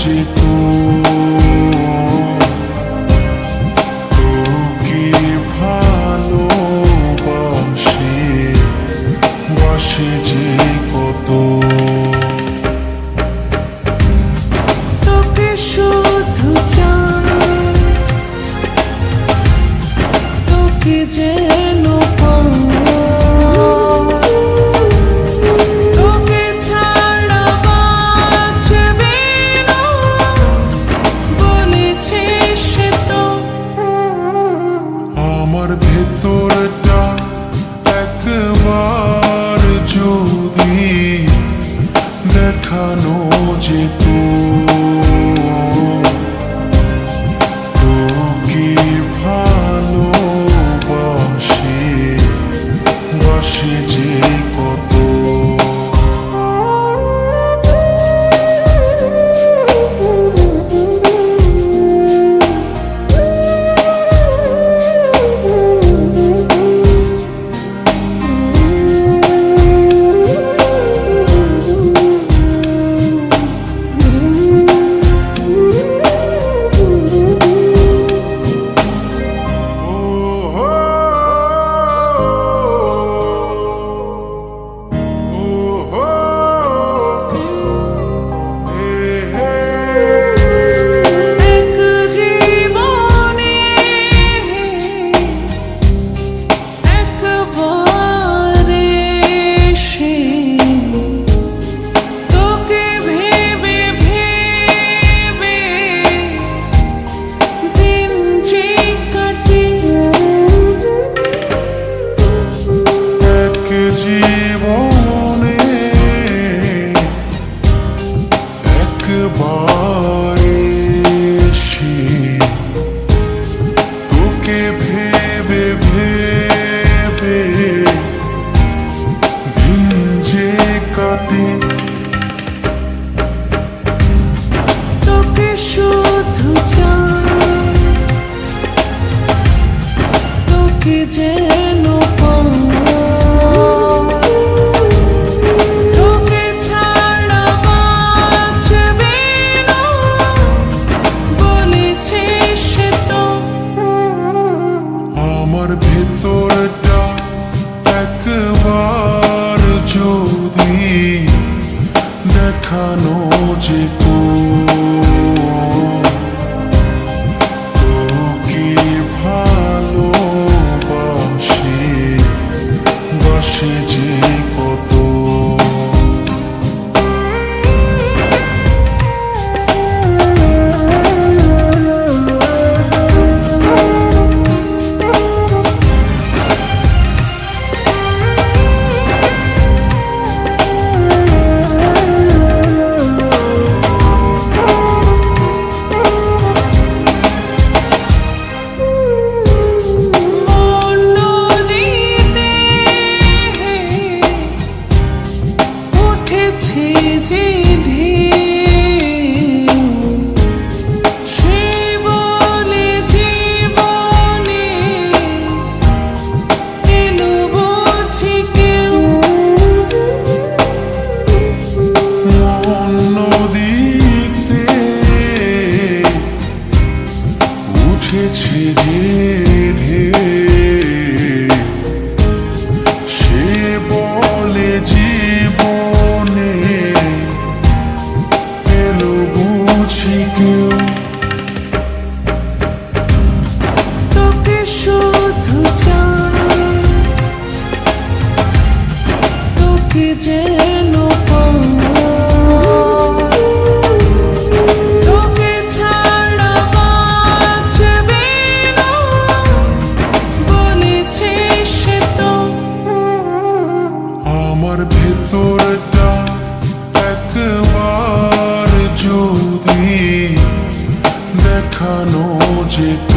যেত তোকে ভালোবাসে বাসে যে কত তোকে শুধু চাই তোকে যেন তোকে ছাড়া বাঁচবে না বলেছিস তো আমার ভেতরটা একবার যদি দেখানো যেত তোকে ভালোবাসে বাসে যে কত জীবনে একবার এসে তোকে ভেবে ভেবে দিন যে কাটে তোকে শুধু চাই তোকে যেন তোকে ছাড়া বাঁচবে না বলেছিস তো আমার ভেতরটা একবার যদি দেখানো যেত তোকে ভালোবাসে বাসে যে কত উঠেছে যে ঢেউ সে বলে জীবনে এলো বুঝি কেউ তোকে শুধু চাই তোকে যেন তোকে ছাড়া বাঁচবে না বলেছিস তো আমার ভেতরটা একবার যদি দেখানো যেত